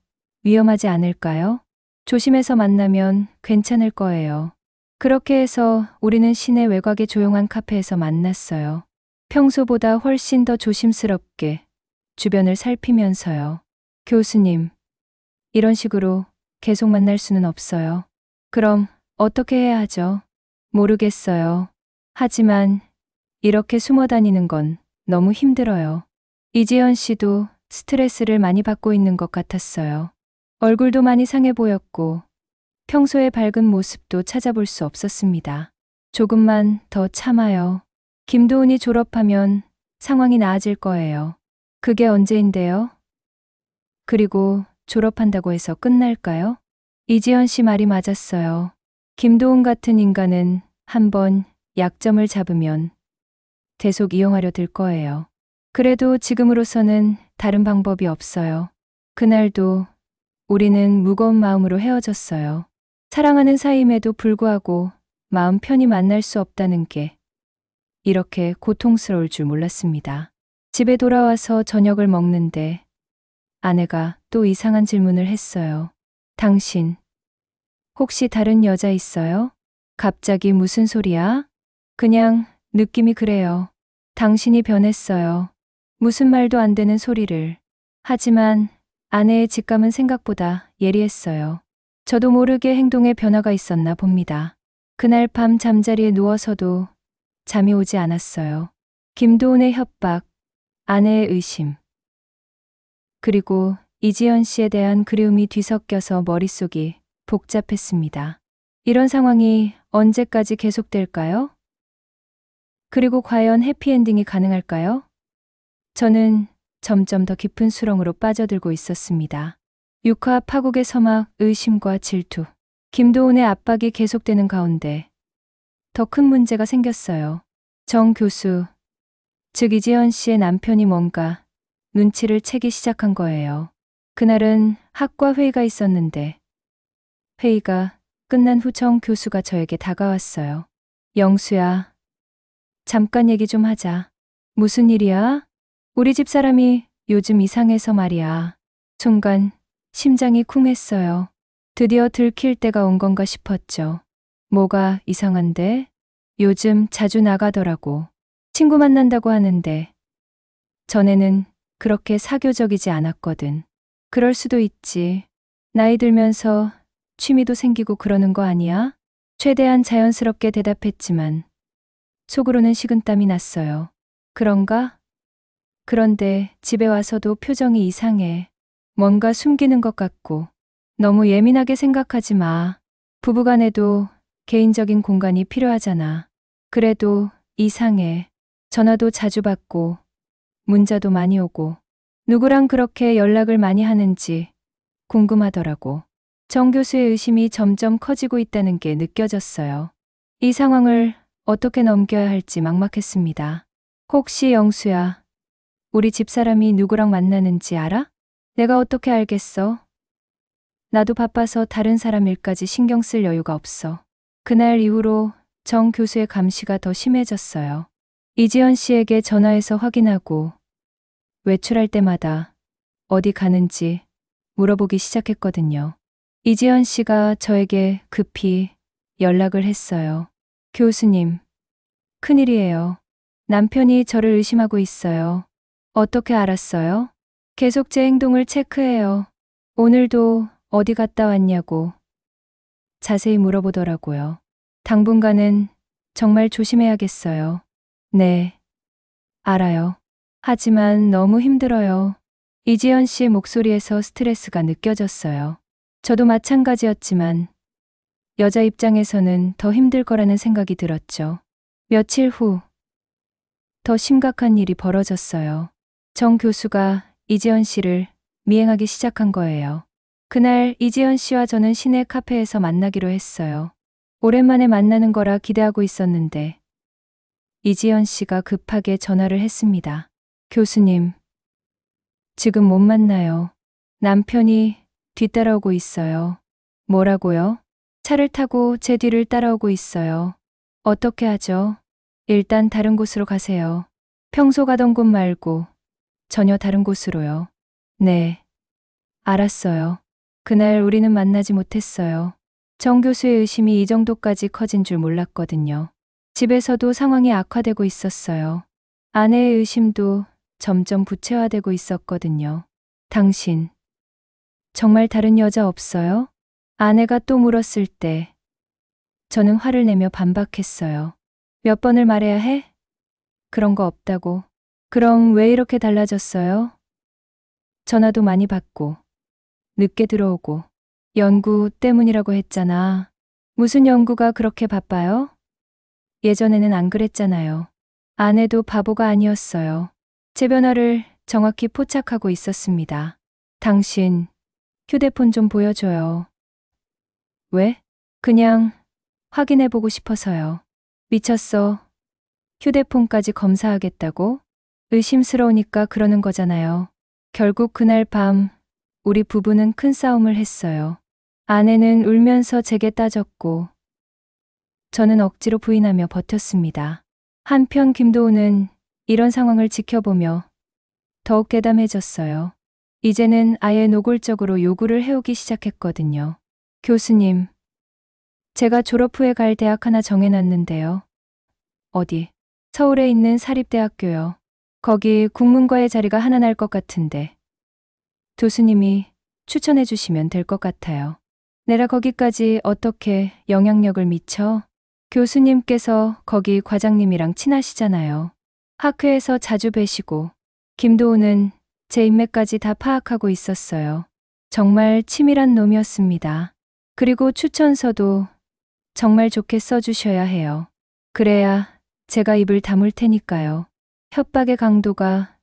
위험하지 않을까요? 조심해서 만나면 괜찮을 거예요. 그렇게 해서 우리는 시내 외곽의 조용한 카페에서 만났어요. 평소보다 훨씬 더 조심스럽게 주변을 살피면서요. 교수님, 이런 식으로 계속 만날 수는 없어요. 그럼 어떻게 해야 하죠? 모르겠어요. 하지만 이렇게 숨어 다니는 건 너무 힘들어요. 이지연 씨도 스트레스를 많이 받고 있는 것 같았어요. 얼굴도 많이 상해 보였고 평소의 밝은 모습도 찾아볼 수 없었습니다. 조금만 더 참아요. 김도훈이 졸업하면 상황이 나아질 거예요. 그게 언제인데요? 그리고 졸업한다고 해서 끝날까요? 이지연 씨 말이 맞았어요. 김도훈 같은 인간은 한번 약점을 잡으면 계속 이용하려 들 거예요. 그래도 지금으로서는 다른 방법이 없어요. 그날도 우리는 무거운 마음으로 헤어졌어요. 사랑하는 사이임에도 불구하고 마음 편히 만날 수 없다는 게 이렇게 고통스러울 줄 몰랐습니다. 집에 돌아와서 저녁을 먹는데 아내가 또 이상한 질문을 했어요. 당신 혹시 다른 여자 있어요? 갑자기 무슨 소리야? 그냥 느낌이 그래요. 당신이 변했어요. 무슨 말도 안 되는 소리를. 하지만 아내의 직감은 생각보다 예리했어요. 저도 모르게 행동에 변화가 있었나 봅니다. 그날 밤 잠자리에 누워서도 잠이 오지 않았어요. 김도훈의 협박, 아내의 의심, 그리고 이지연 씨에 대한 그리움이 뒤섞여서 머릿속이 복잡했습니다. 이런 상황이 언제까지 계속될까요? 그리고 과연 해피엔딩이 가능할까요? 저는 점점 더 깊은 수렁으로 빠져들고 있었습니다. 육화 파국의 서막, 의심과 질투, 김도훈의 압박이 계속되는 가운데 더 큰 문제가 생겼어요. 정 교수, 즉 이지연 씨의 남편이 뭔가 눈치를 채기 시작한 거예요. 그날은 학과 회의가 있었는데 회의가 끝난 후 정 교수가 저에게 다가왔어요. 영수야, 잠깐 얘기 좀 하자. 무슨 일이야? 우리 집 사람이 요즘 이상해서 말이야. 순간 심장이 쿵했어요. 드디어 들킬 때가 온 건가 싶었죠. 뭐가 이상한데? 요즘 자주 나가더라고. 친구 만난다고 하는데 전에는 그렇게 사교적이지 않았거든. 그럴 수도 있지. 나이 들면서 취미도 생기고 그러는 거 아니야? 최대한 자연스럽게 대답했지만 속으로는 식은땀이 났어요. 그런가? 그런데 집에 와서도 표정이 이상해. 뭔가 숨기는 것 같고. 너무 예민하게 생각하지 마. 부부간에도 개인적인 공간이 필요하잖아. 그래도 이상해. 전화도 자주 받고 문자도 많이 오고 누구랑 그렇게 연락을 많이 하는지 궁금하더라고. 정 교수의 의심이 점점 커지고 있다는 게 느껴졌어요. 이 상황을 어떻게 넘겨야 할지 막막했습니다. 혹시 영수야, 우리 집사람이 누구랑 만나는지 알아? 내가 어떻게 알겠어? 나도 바빠서 다른 사람 일까지 신경 쓸 여유가 없어. 그날 이후로 정 교수의 감시가 더 심해졌어요. 이지연 씨에게 전화해서 확인하고 외출할 때마다 어디 가는지 물어보기 시작했거든요. 이지연 씨가 저에게 급히 연락을 했어요. 교수님, 큰일이에요. 남편이 저를 의심하고 있어요. 어떻게 알았어요? 계속 제 행동을 체크해요. 오늘도 어디 갔다 왔냐고 자세히 물어보더라고요. 당분간은 정말 조심해야겠어요. 네, 알아요. 하지만 너무 힘들어요. 이지연 씨 목소리에서 스트레스가 느껴졌어요. 저도 마찬가지였지만 여자 입장에서는 더 힘들 거라는 생각이 들었죠. 며칠 후 더 심각한 일이 벌어졌어요. 정 교수가 이지연 씨를 미행하기 시작한 거예요. 그날 이지연 씨와 저는 시내 카페에서 만나기로 했어요. 오랜만에 만나는 거라 기대하고 있었는데 이지연 씨가 급하게 전화를 했습니다. 교수님, 지금 못 만나요. 남편이 뒤따라오고 있어요. 뭐라고요? 차를 타고 제 뒤를 따라오고 있어요. 어떻게 하죠? 일단 다른 곳으로 가세요. 평소 가던 곳 말고 전혀 다른 곳으로요. 네, 알았어요. 그날 우리는 만나지 못했어요. 정 교수의 의심이 이 정도까지 커진 줄 몰랐거든요. 집에서도 상황이 악화되고 있었어요. 아내의 의심도 점점 구체화되고 있었거든요. 당신, 정말 다른 여자 없어요? 아내가 또 물었을 때 저는 화를 내며 반박했어요. 몇 번을 말해야 해? 그런 거 없다고. 그럼 왜 이렇게 달라졌어요? 전화도 많이 받고, 늦게 들어오고, 연구 때문이라고 했잖아. 무슨 연구가 그렇게 바빠요? 예전에는 안 그랬잖아요. 아내도 바보가 아니었어요. 제 변화를 정확히 포착하고 있었습니다. 당신, 휴대폰 좀 보여줘요. 왜? 그냥 확인해보고 싶어서요. 미쳤어. 휴대폰까지 검사하겠다고? 의심스러우니까 그러는 거잖아요. 결국 그날 밤 우리 부부는 큰 싸움을 했어요. 아내는 울면서 제게 따졌고 저는 억지로 부인하며 버텼습니다. 한편 김도우는 이런 상황을 지켜보며 더욱 괴담해졌어요. 이제는 아예 노골적으로 요구를 해오기 시작했거든요. 교수님, 제가 졸업 후에 갈 대학 하나 정해놨는데요. 어디? 서울에 있는 사립대학교요. 거기 국문과의 자리가 하나 날 것 같은데. 교수님이 추천해 주시면 될 것 같아요. 내가 거기까지 어떻게 영향력을 미쳐? 교수님께서 거기 과장님이랑 친하시잖아요. 학회에서 자주 뵈시고, 김도우는 제 인맥까지 다 파악하고 있었어요. 정말 치밀한 놈이었습니다. 그리고 추천서도 정말 좋게 써주셔야 해요. 그래야 제가 입을 다물 테니까요. 협박의 강도가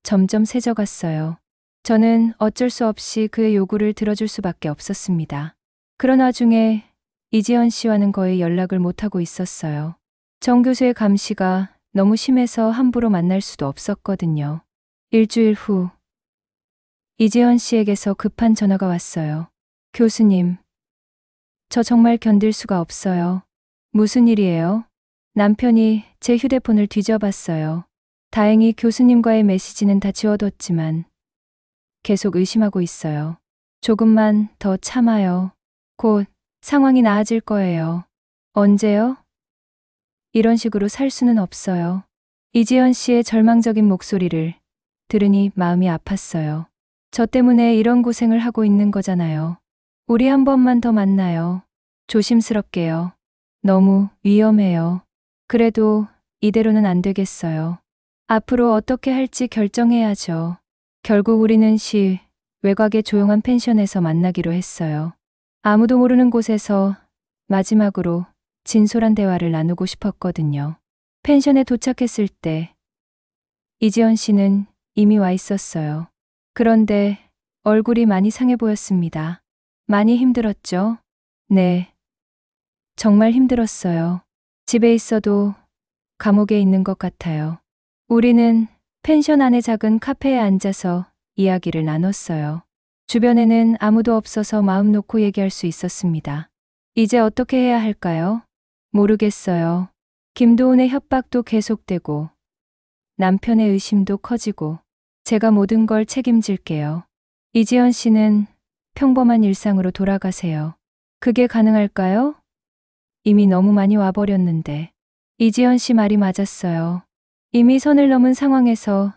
점점 세져갔어요. 저는 어쩔 수 없이 그의 요구를 들어줄 수밖에 없었습니다. 그런 와중에 이지연 씨와는 거의 연락을 못하고 있었어요. 정 교수의 감시가 너무 심해서 함부로 만날 수도 없었거든요. 일주일 후 이지연 씨에게서 급한 전화가 왔어요. 교수님, 저 정말 견딜 수가 없어요. 무슨 일이에요? 남편이 제 휴대폰을 뒤져봤어요. 다행히 교수님과의 메시지는 다 지워뒀지만 계속 의심하고 있어요. 조금만 더 참아요. 곧 상황이 나아질 거예요. 언제요? 이런 식으로 살 수는 없어요. 이지연 씨의 절망적인 목소리를 들으니 마음이 아팠어요. 저 때문에 이런 고생을 하고 있는 거잖아요. 우리 한 번만 더 만나요. 조심스럽게요. 너무 위험해요. 그래도 이대로는 안 되겠어요. 앞으로 어떻게 할지 결정해야죠. 결국 우리는 시 외곽의 조용한 펜션에서 만나기로 했어요. 아무도 모르는 곳에서 마지막으로 진솔한 대화를 나누고 싶었거든요. 펜션에 도착했을 때 이지연 씨는 이미 와 있었어요. 그런데 얼굴이 많이 상해 보였습니다. 많이 힘들었죠? 네. 정말 힘들었어요. 집에 있어도 감옥에 있는 것 같아요. 우리는 펜션 안의 작은 카페에 앉아서 이야기를 나눴어요. 주변에는 아무도 없어서 마음 놓고 얘기할 수 있었습니다. 이제 어떻게 해야 할까요? 모르겠어요. 김도훈의 협박도 계속되고 남편의 의심도 커지고 제가 모든 걸 책임질게요. 이지연 씨는 평범한 일상으로 돌아가세요. 그게 가능할까요? 이미 너무 많이 와버렸는데. 이지연 씨 말이 맞았어요. 이미 선을 넘은 상황에서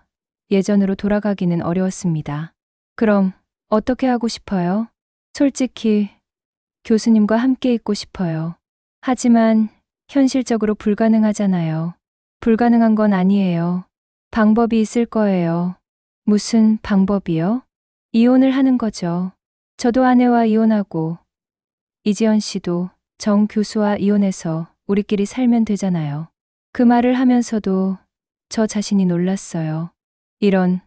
예전으로 돌아가기는 어려웠습니다. 그럼 어떻게 하고 싶어요? 솔직히 교수님과 함께 있고 싶어요. 하지만 현실적으로 불가능하잖아요. 불가능한 건 아니에요. 방법이 있을 거예요. 무슨 방법이요? 이혼을 하는 거죠. 저도 아내와 이혼하고 이지연 씨도 정 교수와 이혼해서 우리끼리 살면 되잖아요. 그 말을 하면서도 저 자신이 놀랐어요. 이런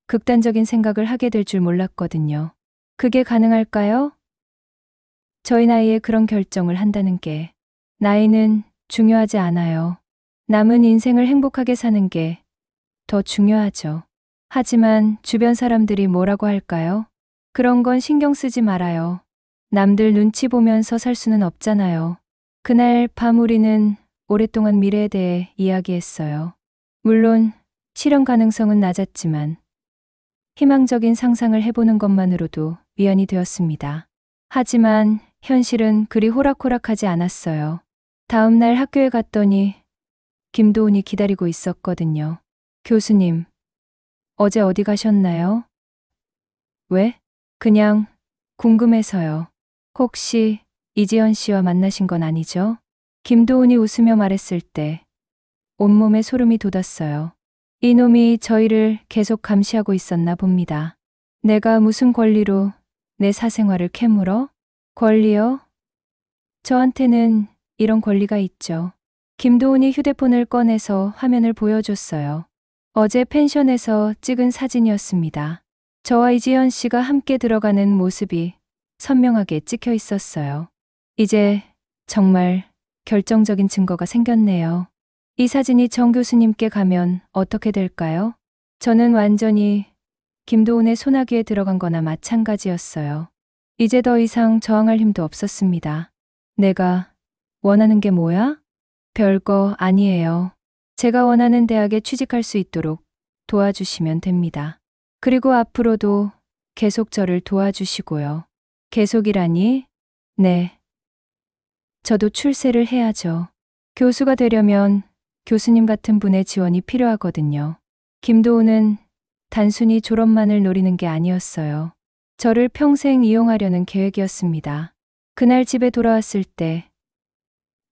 극단적인 생각을 하게 될 줄 몰랐거든요. 그게 가능할까요? 저희 나이에 그런 결정을 한다는 게 나이는 중요하지 않아요. 남은 인생을 행복하게 사는 게 더 중요하죠. 하지만 주변 사람들이 뭐라고 할까요? 그런 건 신경 쓰지 말아요. 남들 눈치 보면서 살 수는 없잖아요. 그날 밤 우리는 오랫동안 미래에 대해 이야기했어요. 물론 실현 가능성은 낮았지만 희망적인 상상을 해보는 것만으로도 위안이 되었습니다. 하지만 현실은 그리 호락호락하지 않았어요. 다음 날 학교에 갔더니 김도훈이 기다리고 있었거든요. 교수님, 어제 어디 가셨나요? 왜? 그냥 궁금해서요. 혹시 이지연 씨와 만나신 건 아니죠? 김도훈이 웃으며 말했을 때 온몸에 소름이 돋았어요. 이놈이 저희를 계속 감시하고 있었나 봅니다. 내가 무슨 권리로 내 사생활을 캐물어? 권리요? 저한테는 이런 권리가 있죠. 김도훈이 휴대폰을 꺼내서 화면을 보여줬어요. 어제 펜션에서 찍은 사진이었습니다. 저와 이지연 씨가 함께 들어가는 모습이 선명하게 찍혀 있었어요. 이제 정말 결정적인 증거가 생겼네요. 이 사진이 정 교수님께 가면 어떻게 될까요? 저는 완전히 김도훈의 소나기에 들어간 거나 마찬가지였어요. 이제 더 이상 저항할 힘도 없었습니다. 내가 원하는 게 뭐야? 별거 아니에요. 제가 원하는 대학에 취직할 수 있도록 도와주시면 됩니다. 그리고 앞으로도 계속 저를 도와주시고요. 계속이라니? 네. 저도 출세를 해야죠. 교수가 되려면 교수님 같은 분의 지원이 필요하거든요. 김도훈은 단순히 졸업만을 노리는 게 아니었어요. 저를 평생 이용하려는 계획이었습니다. 그날 집에 돌아왔을 때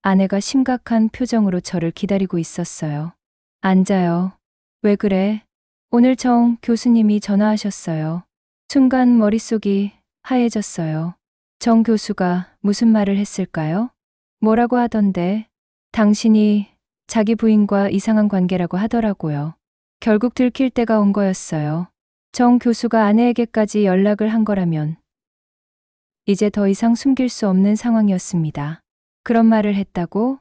아내가 심각한 표정으로 저를 기다리고 있었어요. 앉아요. 왜 그래? 오늘 정 교수님이 전화하셨어요. 순간 머릿속이 하얘졌어요. 정 교수가 무슨 말을 했을까요? 뭐라고 하던데? 당신이 자기 부인과 이상한 관계라고 하더라고요. 결국 들킬 때가 온 거였어요. 정 교수가 아내에게까지 연락을 한 거라면 이제 더 이상 숨길 수 없는 상황이었습니다. 그런 말을 했다고?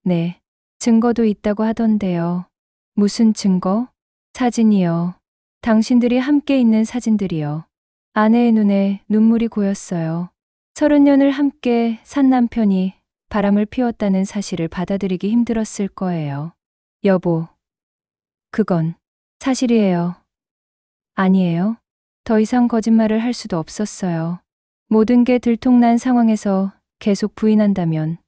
네. 증거도 있다고 하던데요. 무슨 증거? 사진이요. 당신들이 함께 있는 사진들이요. 아내의 눈에 눈물이 고였어요. 30년을 함께 산 남편이 바람을 피웠다는 사실을 받아들이기 힘들었을 거예요. 여보, 그건 사실이에요. 아니에요? 더 이상 거짓말을 할 수도 없었어요. 모든 게 들통난 상황에서 계속 부인한다면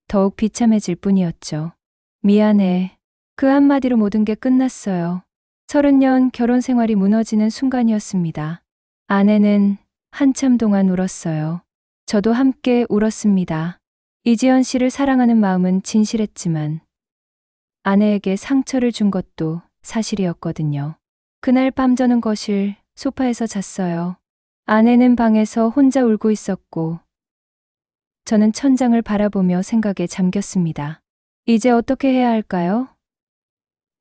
더욱 비참해질 뿐이었죠. 미안해. 그 한마디로 모든 게 끝났어요. 30년 결혼 생활이 무너지는 순간이었습니다. 아내는 한참 동안 울었어요. 저도 함께 울었습니다. 이지연 씨를 사랑하는 마음은 진실했지만 아내에게 상처를 준 것도 사실이었거든요. 그날 밤 저는 거실 소파에서 잤어요. 아내는 방에서 혼자 울고 있었고 저는 천장을 바라보며 생각에 잠겼습니다. 이제 어떻게 해야 할까요?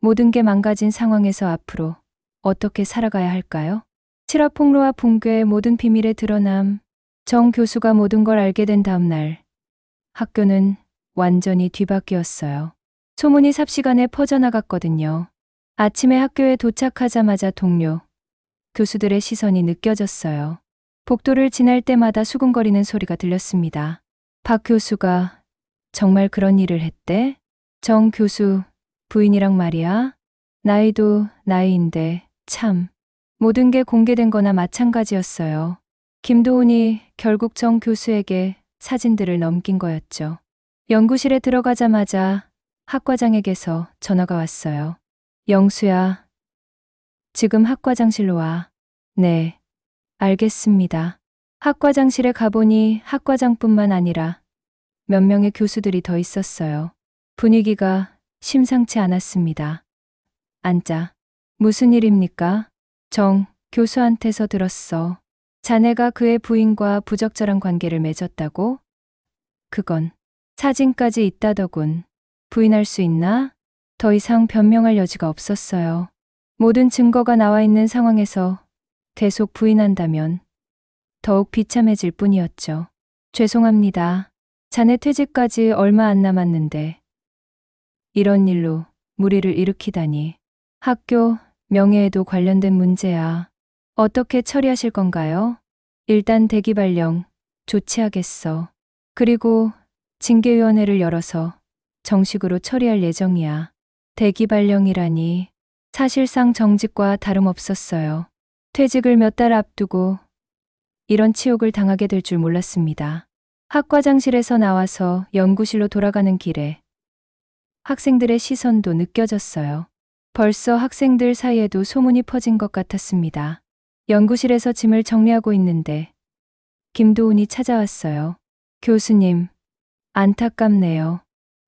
모든 게 망가진 상황에서 앞으로 어떻게 살아가야 할까요? 실화폭로와 붕괴의 모든 비밀에 드러남. 정 교수가 모든 걸 알게 된 다음 날 학교는 완전히 뒤바뀌었어요. 소문이 삽시간에 퍼져나갔거든요. 아침에 학교에 도착하자마자 동료, 교수들의 시선이 느껴졌어요. 복도를 지날 때마다 수근거리는 소리가 들렸습니다. 박 교수가 정말 그런 일을 했대? 정 교수 부인이랑 말이야? 나이도 나이인데 참. 모든 게 공개된 거나 마찬가지였어요. 김도훈이 결국 정 교수에게 사진들을 넘긴 거였죠. 연구실에 들어가자마자 학과장에게서 전화가 왔어요. 영수야, 지금 학과장실로 와. 네, 알겠습니다. 학과장실에 가보니 학과장뿐만 아니라 몇 명의 교수들이 더 있었어요. 분위기가 심상치 않았습니다. 앉자. 무슨 일입니까? 정 교수한테서 들었어. 자네가 그의 부인과 부적절한 관계를 맺었다고? 그건 사진까지 있다더군. 부인할 수 있나? 더 이상 변명할 여지가 없었어요. 모든 증거가 나와 있는 상황에서 계속 부인한다면 더욱 비참해질 뿐이었죠. 죄송합니다. 자네 퇴직까지 얼마 안 남았는데 이런 일로 무리를 일으키다니. 학교 명예에도 관련된 문제야. 어떻게 처리하실 건가요? 일단 대기 발령 조치하겠어. 그리고 징계위원회를 열어서 정식으로 처리할 예정이야. 대기 발령이라니 사실상 정직과 다름없었어요. 퇴직을 몇 달 앞두고 이런 치욕을 당하게 될 줄 몰랐습니다. 학과장실에서 나와서 연구실로 돌아가는 길에 학생들의 시선도 느껴졌어요. 벌써 학생들 사이에도 소문이 퍼진 것 같았습니다. 연구실에서 짐을 정리하고 있는데 김도훈이 찾아왔어요. 교수님, 안타깝네요.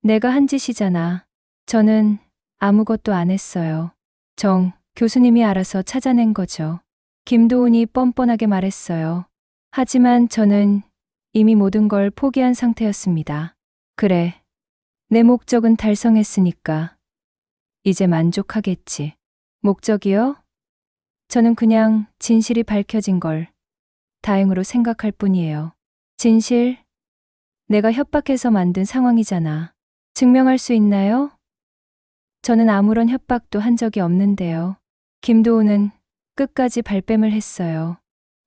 내가 한 짓이잖아. 저는 아무것도 안 했어요. 정 교수님이 알아서 찾아낸 거죠. 김도훈이 뻔뻔하게 말했어요. 하지만 저는 이미 모든 걸 포기한 상태였습니다. 그래, 내 목적은 달성했으니까 이제 만족하겠지. 목적이요? 저는 그냥 진실이 밝혀진 걸 다행으로 생각할 뿐이에요. 진실? 내가 협박해서 만든 상황이잖아. 증명할 수 있나요? 저는 아무런 협박도 한 적이 없는데요. 김도훈은 끝까지 발뺌을 했어요.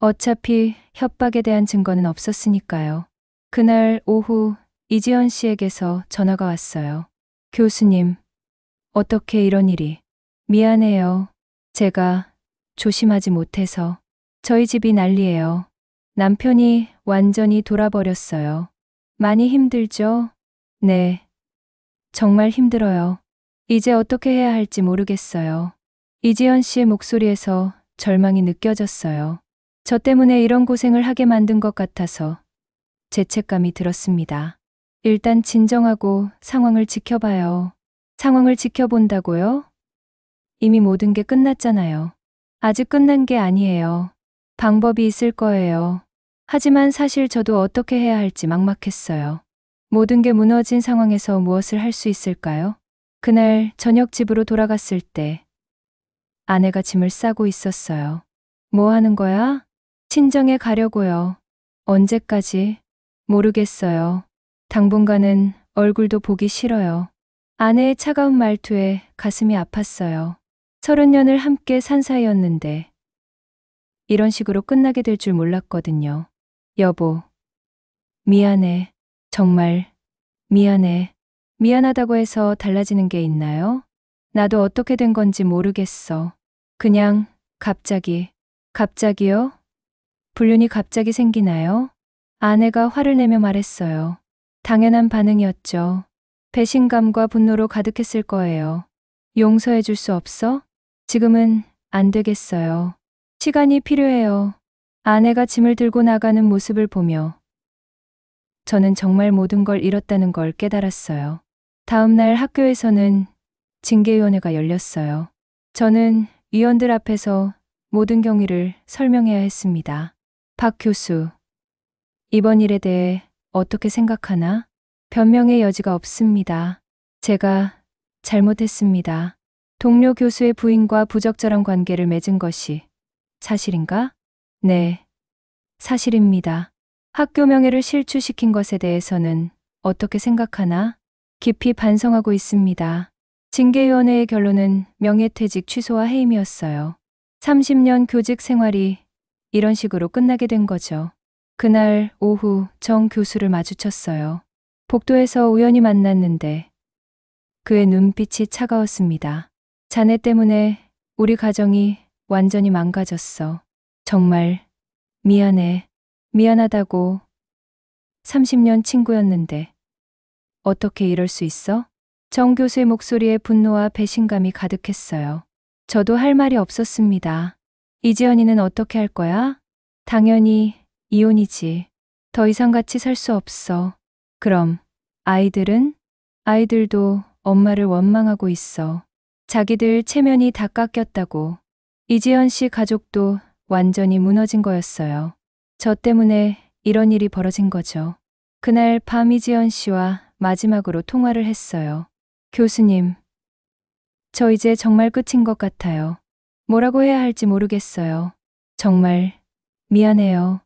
어차피 협박에 대한 증거는 없었으니까요. 그날 오후 이지연 씨에게서 전화가 왔어요. 교수님, 어떻게 이런 일이. 미안해요. 제가 조심하지 못해서. 저희 집이 난리예요. 남편이 완전히 돌아버렸어요. 많이 힘들죠? 네. 정말 힘들어요. 이제 어떻게 해야 할지 모르겠어요. 이지연 씨의 목소리에서 절망이 느껴졌어요. 저 때문에 이런 고생을 하게 만든 것 같아서 죄책감이 들었습니다. 일단 진정하고 상황을 지켜봐요. 상황을 지켜본다고요? 이미 모든 게 끝났잖아요. 아직 끝난 게 아니에요. 방법이 있을 거예요. 하지만 사실 저도 어떻게 해야 할지 막막했어요. 모든 게 무너진 상황에서 무엇을 할 수 있을까요? 그날 저녁 집으로 돌아갔을 때 아내가 짐을 싸고 있었어요. 뭐 하는 거야? 친정에 가려고요. 언제까지? 모르겠어요. 당분간은 얼굴도 보기 싫어요. 아내의 차가운 말투에 가슴이 아팠어요. 30년을 함께 산 사이였는데 이런 식으로 끝나게 될 줄 몰랐거든요. 여보, 미안해. 정말 미안해. 미안하다고 해서 달라지는 게 있나요? 나도 어떻게 된 건지 모르겠어. 그냥 갑자기 갑자기요? 불륜이 갑자기 생기나요? 아내가 화를 내며 말했어요. 당연한 반응이었죠. 배신감과 분노로 가득했을 거예요. 용서해 줄 수 없어? 지금은 안 되겠어요. 시간이 필요해요. 아내가 짐을 들고 나가는 모습을 보며 저는 정말 모든 걸 잃었다는 걸 깨달았어요. 다음 날 학교에서는 징계위원회가 열렸어요. 저는 위원들 앞에서 모든 경위를 설명해야 했습니다. 박 교수, 이번 일에 대해 어떻게 생각하나? 변명의 여지가 없습니다. 제가 잘못했습니다. 동료 교수의 부인과 부적절한 관계를 맺은 것이 사실인가? 네, 사실입니다. 학교 명예를 실추시킨 것에 대해서는 어떻게 생각하나? 깊이 반성하고 있습니다. 징계위원회의 결론은 명예퇴직 취소와 해임이었어요. 30년 교직 생활이 이런 식으로 끝나게 된 거죠. 그날 오후 정 교수를 마주쳤어요. 복도에서 우연히 만났는데 그의 눈빛이 차가웠습니다. 자네 때문에 우리 가정이 완전히 망가졌어. 정말 미안해. 미안하다고. 30년 친구였는데 어떻게 이럴 수 있어? 정 교수의 목소리에 분노와 배신감이 가득했어요. 저도 할 말이 없었습니다. 이지연이는 어떻게 할 거야? 당연히 이혼이지. 더 이상 같이 살 수 없어. 그럼 아이들은? 아이들도 엄마를 원망하고 있어. 자기들 체면이 다 깎였다고. 이지연 씨 가족도 완전히 무너진 거였어요. 저 때문에 이런 일이 벌어진 거죠. 그날 밤 이지연 씨와 마지막으로 통화를 했어요. 교수님, 저 이제 정말 끝인 것 같아요. 뭐라고 해야 할지 모르겠어요. 정말 미안해요.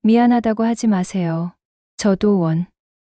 미안하다고 하지 마세요. 저도